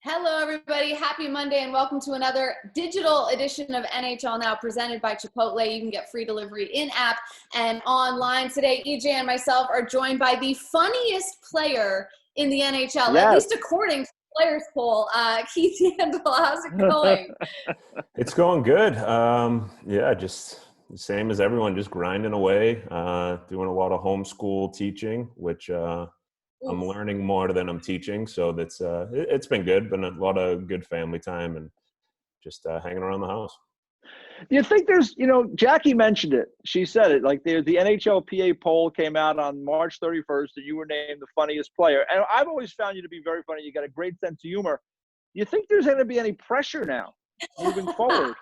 Hello, everybody. Happy Monday, and welcome to another digital edition of NHL Now, presented by Chipotle. You can get free delivery in-app and online. Today, EJ and myself are joined by the funniest player in the NHL, at least according to the Players Poll. Keith Yandle, how's it going? It's going good. Yeah, just the same as everyone, just grinding away, doing a lot of homeschool teaching, which I'm learning more than I'm teaching. So it's been good. Been a lot of good family time and just hanging around the house. Do you think there's, Jackie mentioned it. She said it, like the NHLPA poll came out on March 31st and you were named the funniest player. And I've always found you to be very funny. You got a great sense of humor. Do you think there's going to be any pressure now moving forward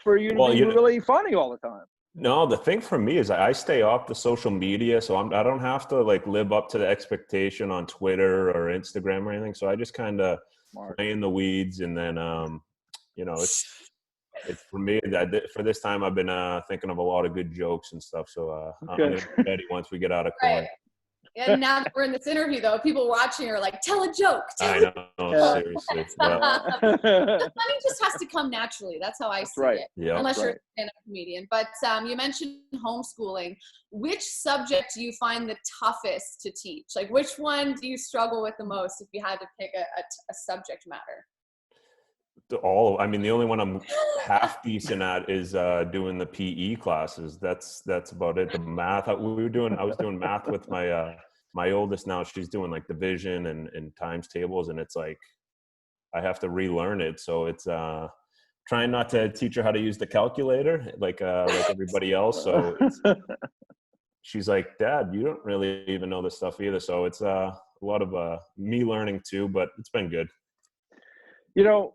for you to be really funny all the time? No, the thing for me is I stay off the social media, so I don't have to live up to the expectation on Twitter or Instagram or anything. So I just kind of play in the weeds, and then it's for me for this time I've been thinking of a lot of good jokes and stuff. So I'm gonna be ready once we get out of court. Right. And now that we're in this interview, though, people watching are like, "Tell a joke." I know, seriously. The funny just has to come naturally. That's how I see it. Yeah, unless you're a stand-up comedian. But you mentioned homeschooling. Which subject do you find the toughest to teach? Like, which one do you struggle with the most if you had to pick a subject matter? The only one I'm half decent at is doing the PE classes. That's about it. The math I was doing math with my oldest now. She's doing like division and times tables, and it's like I have to relearn it. So it's trying not to teach her how to use the calculator like everybody else. So she's like, "Dad, you don't really even know this stuff either." So it's a lot of me learning too, but it's been good.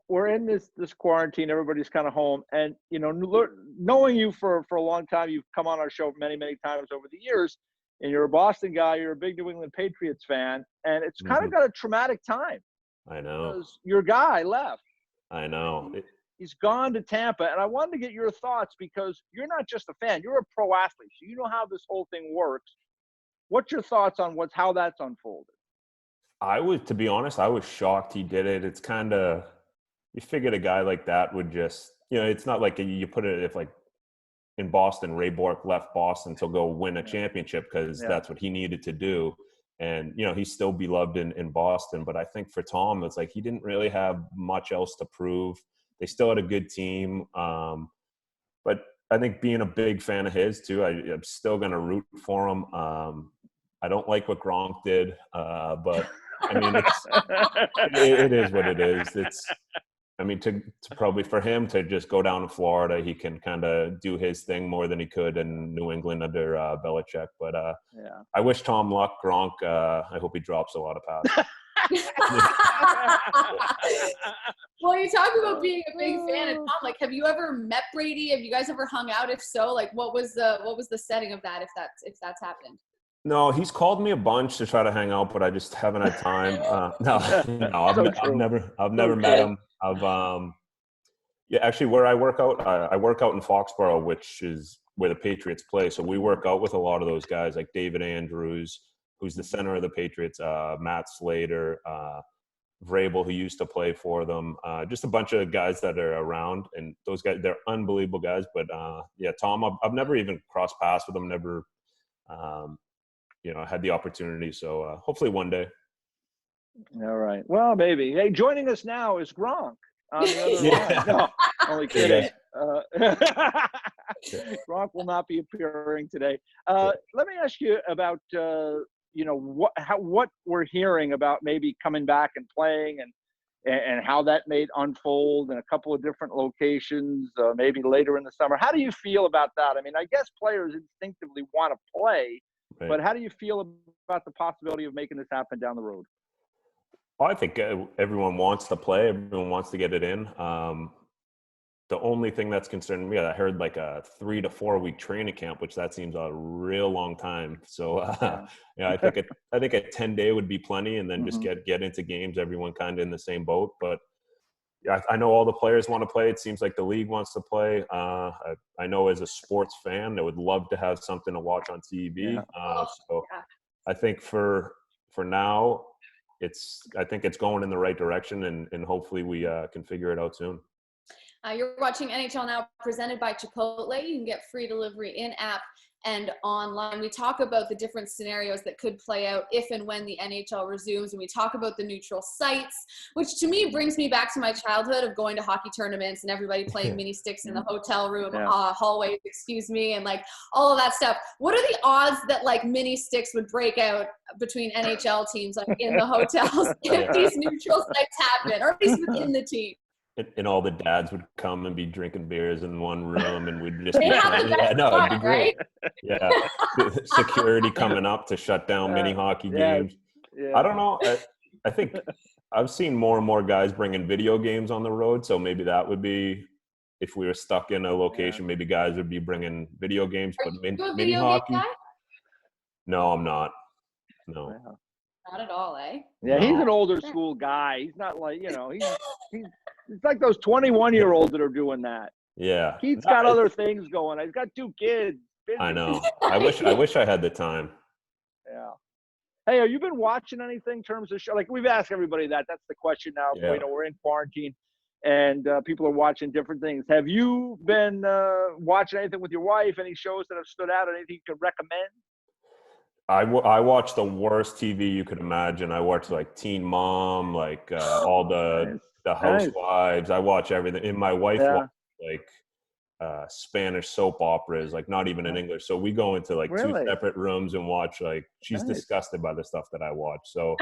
We're in this quarantine. Everybody's kind of home, and knowing you for a long time, you've come on our show many times over the years, and you're a Boston guy. You're a big New England Patriots fan, and it's kind of got a traumatic time. I know. Because your guy left. I know. He's gone to Tampa, and I wanted to get your thoughts because you're not just a fan. You're a pro athlete, so you know how this whole thing works. What's your thoughts on how that's unfolded? To be honest, I was shocked he did it. It's kind of, you figured a guy like that would just, it's not like you put it if like in Boston, Ray Bourque left Boston to go win a championship because that's what he needed to do. And, he's still beloved in Boston. But I think for Tom, it's like he didn't really have much else to prove. They still had a good team. But I think being a big fan of his too, I'm still going to root for him. I don't like what Gronk did, but I mean, it is what it is. To probably for him to just go down to Florida, he can kind of do his thing more than he could in New England under Belichick. But I wish Tom luck. Gronk, I hope he drops a lot of passes. Well, you talk about being a big fan of Tom. Like, have you ever met Brady? Have you guys ever hung out? If so, like, what was the setting of that? If that's happened. No, he's called me a bunch to try to hang out, but I just haven't had time. I've never met him. Actually, where I work out in Foxborough, which is where the Patriots play. So we work out with a lot of those guys, like David Andrews, who's the center of the Patriots, Matt Slater, Vrabel, who used to play for them, just a bunch of guys that are around. And those guys, they're unbelievable guys. But Tom, I've never even crossed paths with him. Never. Had the opportunity. So hopefully one day. All right. Well, maybe. Hey, joining us now is Gronk on the other line. No, only kidding. Gronk will not be appearing today. Let me ask you about, what we're hearing about maybe coming back and playing and how that may unfold in a couple of different locations, maybe later in the summer. How do you feel about that? I mean, I guess players instinctively want to play, but how do you feel about the possibility of making this happen down the road? Well, I think everyone wants to play. Everyone wants to get it in. The only thing that's concerning me, I heard like a 3 to 4 week training camp, which that seems a real long time. So I think a 10-day would be plenty, and then just get into games. Everyone kind of in the same boat, but. I know all the players want to play. It seems like the league wants to play. I know as a sports fan, I would love to have something to watch on TV. I think for now, I think it's going in the right direction, and hopefully we can figure it out soon. You're watching NHL Now, presented by Chipotle. You can get free delivery in-app and online. We talk about the different scenarios that could play out if and when the NHL resumes, and we talk about the neutral sites, which to me brings me back to my childhood of going to hockey tournaments and everybody playing mini sticks in the hotel room, hallways, and like all of that stuff. What are the odds that like mini sticks would break out between NHL teams like in the hotels if these neutral sites happen, or at least within the team? And all the dads would come and be drinking beers in one room, and we'd just They have the best it'd be great. Right? Yeah, security coming up to shut down mini hockey games. Yeah. I don't know. I think I've seen more and more guys bringing video games on the road, so maybe that would be, if we were stuck in a location, maybe guys would be bringing video games. Are But you a mini video hockey? game guy? No, I'm not. No. Yeah. Not at all, eh? Yeah, No. he's an older school guy. He's not like, it's like those 21-year-olds that are doing that. Yeah. Keith's got other things going. He's got 2 kids. I know. I wish I had the time. Yeah. Hey, have you been watching anything in terms of show? Like, we've asked everybody that. That's the question now. Yeah. We're in quarantine, and people are watching different things. Have you been watching anything with your wife? Any shows that have stood out? Anything you could recommend? I watched the worst TV you could imagine. I watched like Teen Mom, like all the Housewives. I watch everything. And my wife watched like Spanish soap operas, like not even in English. So we go into like 2 separate rooms and watch, like, she's disgusted by the stuff that I watch. So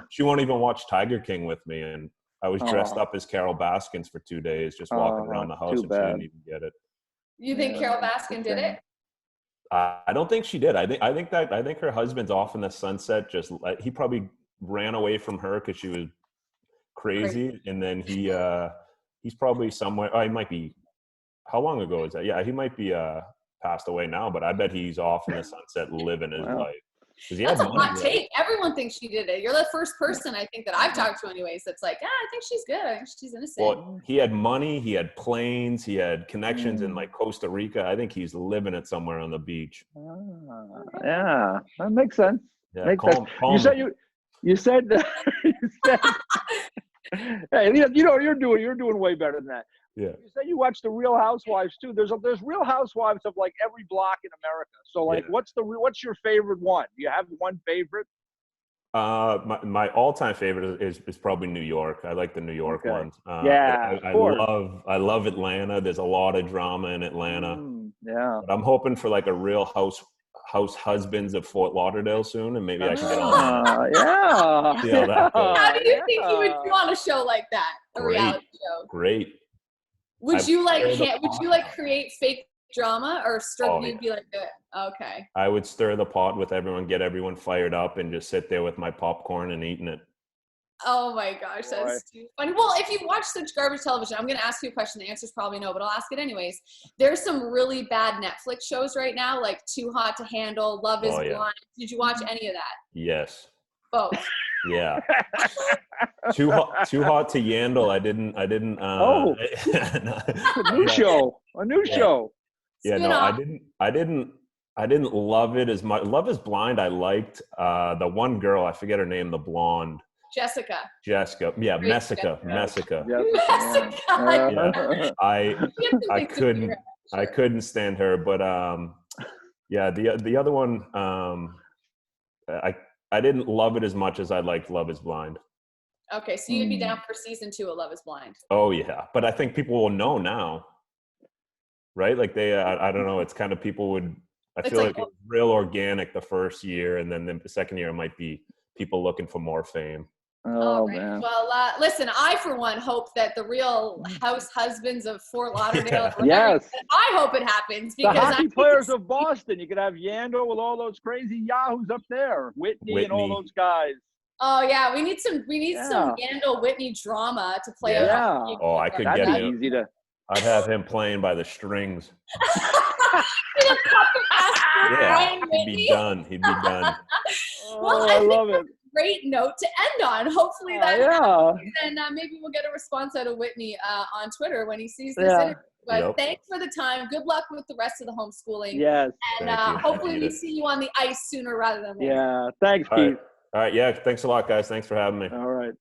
she won't even watch Tiger King with me. And I was dressed up as Carol Baskins for 2 days, just walking around the house, and she didn't even get it. You think Carol Baskin did it? I don't think she did. I think her husband's off in the sunset. Just he probably ran away from her because she was crazy, and then he's probably somewhere. Oh, he might be. How long ago is that? Yeah, he might be passed away now, but I bet he's off in the sunset living his life. That's a hot take. Everyone thinks she did it. You're the first person I think that I've talked to anyways that's like, I think she's good. I think she's innocent. Well, he had money, he had planes, he had connections in like Costa Rica. I think he's living it somewhere on the beach. Yeah, that makes sense. Yeah, makes sense. You said hey, you're doing way better than that. Yeah. You said you watch the Real Housewives too. There's Real Housewives of like every block in America. So like, what's your favorite one? Do you have one favorite? My all-time favorite is probably New York. I like the New York ones. I love Atlanta. There's a lot of drama in Atlanta. Yeah. But I'm hoping for like a Real House Husbands of Fort Lauderdale soon, and maybe I can get on that. Yeah. How do you think you would do on a show like that? A reality show? Great. Would you create fake drama, or you'd be like, okay? I would stir the pot with everyone, get everyone fired up, and just sit there with my popcorn and eating it. Oh my gosh, that's too funny. Well, if you watch such garbage television, I'm going to ask you a question. The answer is probably no, but I'll ask it anyways. There's some really bad Netflix shows right now, like Too Hot to Handle, Love is Blind. Did you watch any of that? Yes. Both. Yeah. Too hot to Yandle. I didn't. A new show. Yeah, no, I didn't love it as much. Love is Blind. I liked the one girl. I forget her name. The blonde. Jessica. Yeah, Messica. Yeah. I couldn't stand her, but the other one, I didn't love it as much as I liked Love is Blind. Okay, so you'd be down for season 2 of Love is Blind. Oh yeah, but I think people will know now, right? Like I don't know. It's kind of people would. I feel like it was real organic the first year, and then the second year it might be people looking for more fame. Oh man. Well, listen, I for one hope that the Real House Husbands of Fort Lauderdale. Yes. I hope it happens because the hockey players of Boston. You could have Yandle with all those crazy yahoos up there, Whitney and all those guys. Oh yeah, we need some Yandle Whitney drama to play out. Yeah. Oh, I could get him. I'd have him playing by the strings. He'd be done. Well, I love it. Great note to end on. Hopefully that happens. And maybe we'll get a response out of Whitney on Twitter when he sees this interview. But thanks for the time. Good luck with the rest of the homeschooling. Yes. And hopefully we see you on the ice sooner rather than later. Yeah. Thanks, Keith. All right. Yeah. Thanks a lot, guys. Thanks for having me. All right.